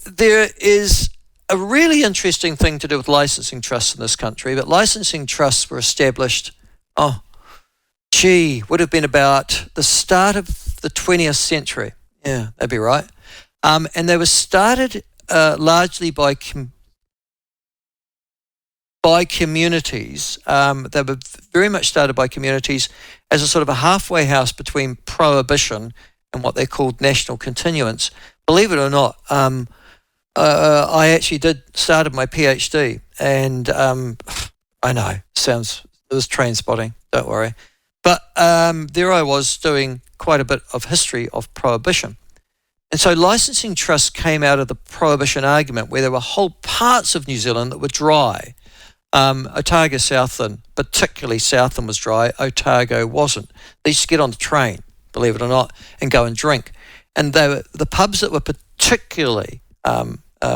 there is a really interesting thing to do with licensing trusts in this country, but licensing trusts were established, would have been about the start of the 20th century. Yeah, that'd be right. And they were started largely by communities. They were very much started by communities as a sort of a halfway house between prohibition and what they called national continuance. Believe it or not, I actually started my PhD, and I know, it was train spotting, don't worry. But there I was doing quite a bit of history of prohibition. And so licensing trusts came out of the prohibition argument, where there were whole parts of New Zealand that were dry. Otago Southland, particularly Southland, was dry. Otago wasn't. They used to get on the train, believe it or not, and go and drink. And the pubs that were particularly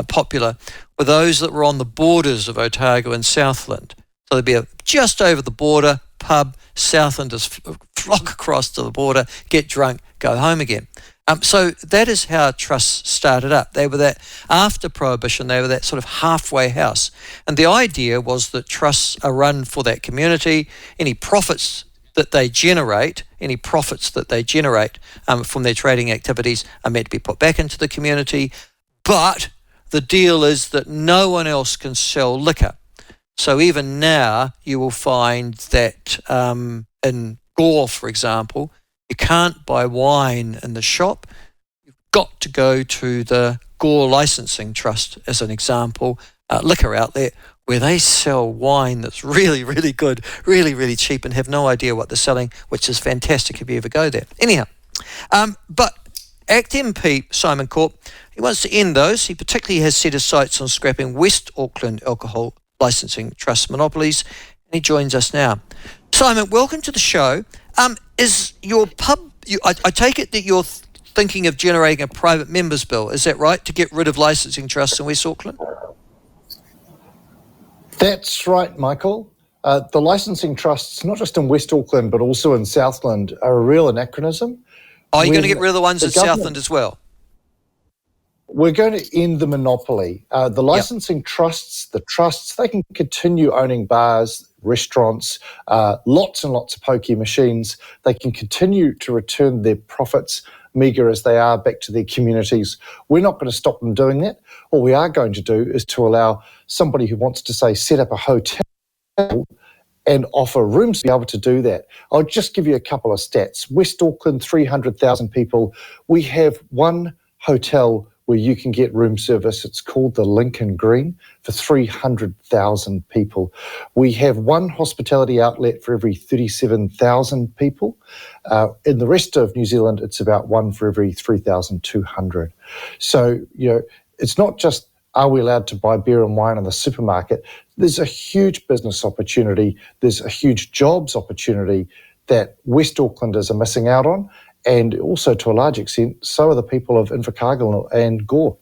popular were those that were on the borders of Otago and Southland. So there'd be just over the border pub, Southlanders flock across to the border, get drunk, go home again. So that is how trusts started up. They were that, after Prohibition, they were that sort of halfway house. And the idea was that trusts are run for that community. Any profits that they generate from their trading activities are meant to be put back into the community. But the deal is that no one else can sell liquor. So even now, you will find that in Gore, for example, you can't buy wine in the shop. You've got to go to the Gore Licensing Trust, as an example, liquor outlet, where they sell wine that's really, really good, really, really cheap, and have no idea what they're selling, which is fantastic if you ever go there. Anyhow, but ACT MP Simon Corp, he wants to end those. He particularly has set his sights on scrapping West Auckland Alcohol Licensing Trust monopolies, and he joins us now. Simon, welcome to the show. Is your pub, I take it that you're thinking of generating a private members bill, is that right, to get rid of licensing trusts in West Auckland? That's right, Michael. The licensing trusts, not just in West Auckland, but also in Southland, are a real anachronism. Are you going to get rid of the ones in Southland as well? We're going to end the monopoly. The licensing trusts, they can continue owning bars, restaurants, lots and lots of pokie machines. They can continue to return their profits, meagre as they are, back to their communities. We're not going to stop them doing that. What we are going to do is to allow somebody who wants to, say, set up a hotel and offer rooms to be able to do that. I'll just give you a couple of stats. West Auckland, 300,000 people. We have one hotel where you can get room service. It's called the Lincoln Green for 300,000 people. We have one hospitality outlet for every 37,000 people. In the rest of New Zealand, it's about one for every 3,200. So, it's not just, are we allowed to buy beer and wine in the supermarket? There's a huge business opportunity. There's a huge jobs opportunity that West Aucklanders are missing out on. And also, to a large extent, so are the people of Invercargill and Gore.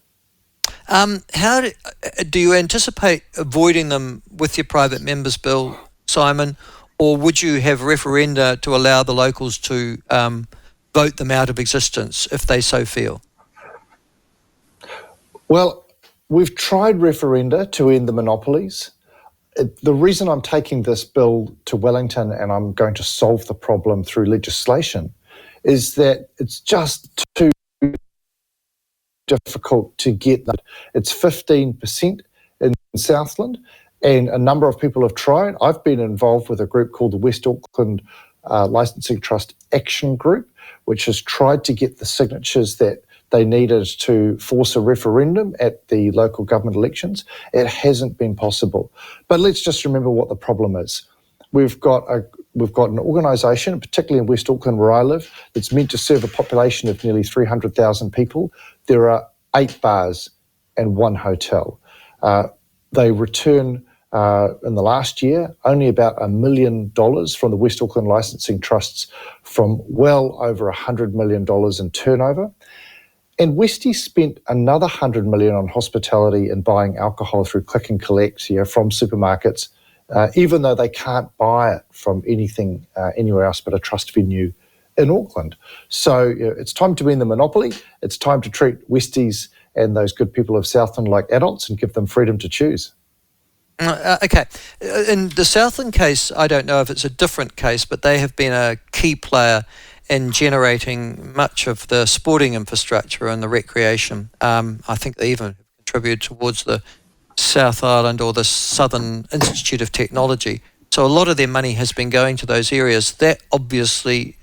How do you anticipate avoiding them with your private members bill, Simon, or would you have referenda to allow the locals to vote them out of existence if they so feel? Well, we've tried referenda to end the monopolies. The reason I'm taking this bill to Wellington and I'm going to solve the problem through legislation is that it's just too difficult to get that. It's 15% in Southland, and a number of people have tried. I've been involved with a group called the West Auckland Licensing Trust Action Group, which has tried to get the signatures that they needed to force a referendum at the local government elections. It hasn't been possible. But let's just remember what the problem is. We've got an organisation, particularly in West Auckland where I live, that's meant to serve a population of nearly 300,000 people. There are 8 bars and 1 hotel. They return, in the last year, only about $1 million from the West Auckland licensing trusts from well over $100 million in turnover. And Westie spent another $100 million on hospitality and buying alcohol through click and collect from supermarkets, even though they can't buy it from anything anywhere else but a trust venue in Auckland. So it's time to end the monopoly. It's time to treat Westies and those good people of Southland like adults and give them freedom to choose. Okay. In the Southland case, I don't know if it's a different case, but they have been a key player in generating much of the sporting infrastructure and the recreation. I think they even contributed towards the South Island or the Southern Institute of Technology. So a lot of their money has been going to those areas. That obviously,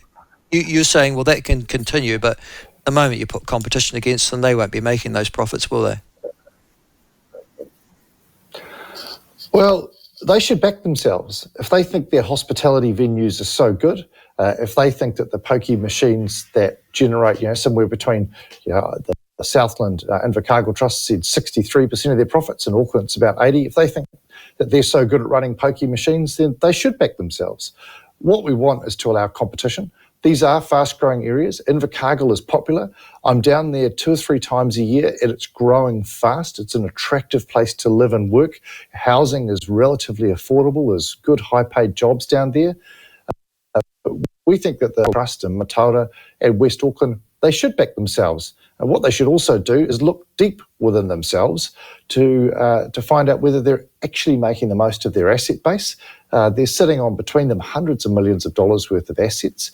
you're saying, well, that can continue, but the moment you put competition against them, they won't be making those profits, will they? Well, they should back themselves. If they think their hospitality venues are so good, if they think that the pokie machines that generate, somewhere between, the Southland Invercargill Trust said 63% of their profits, and Auckland's about 80%. If they think that they're so good at running pokie machines, then they should back themselves. What we want is to allow competition. These are fast-growing areas. Invercargill is popular. I'm down there 2 or 3 times a year, and it's growing fast. It's an attractive place to live and work. Housing is relatively affordable. There's good, high-paid jobs down there. We think that the Trust in Mataura and West Auckland, they should back themselves. And what they should also do is look deep within themselves to find out whether they're actually making the most of their asset base. They're sitting on between them hundreds of millions of dollars worth of assets.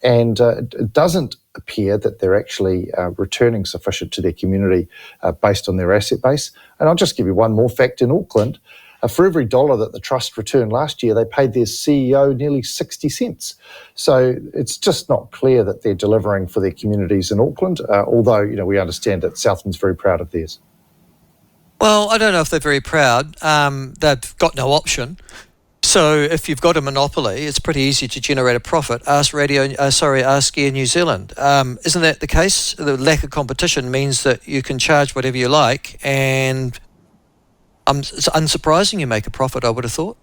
And it doesn't appear that they're actually returning sufficient to their community based on their asset base. And I'll just give you one more fact. In Auckland, for every dollar that the Trust returned last year, they paid their CEO nearly 60 cents. So it's just not clear that they're delivering for their communities in Auckland, although we understand that Southland's very proud of theirs. Well, I don't know if they're very proud. They've got no option. So if you've got a monopoly, it's pretty easy to generate a profit. Ask Air New Zealand. Isn't that the case? The lack of competition means that you can charge whatever you like, and it's unsurprising you make a profit, I would have thought.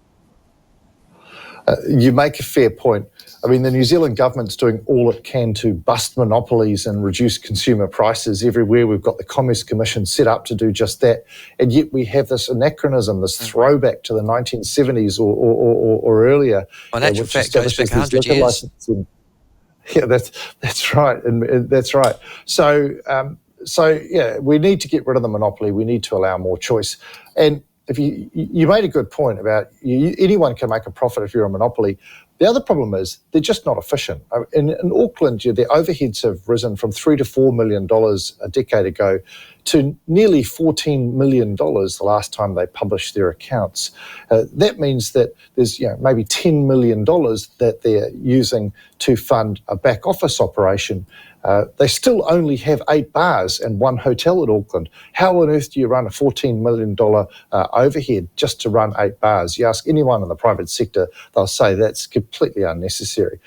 You make a fair point. I mean, the New Zealand government's doing all it can to bust monopolies and reduce consumer prices everywhere. We've got the Commerce Commission set up to do just that. And yet we have this anachronism, this throwback to the 1970s or earlier. Well, in actual fact, goes back 100 years. Yeah, that's right. And that's right. So yeah, we need to get rid of the monopoly. We need to allow more choice. And if you made a good point about anyone can make a profit if you're a monopoly. The other problem is they're just not efficient. In Auckland, their overheads have risen from $3 to $4 million a decade ago to nearly $14 million the last time they published their accounts. That means that there's maybe $10 million that they're using to fund a back office operation. They still only have 8 bars and 1 hotel at Auckland. How on earth do you run a $14 million overhead just to run 8 bars? You ask anyone in the private sector, they'll say that's completely unnecessary.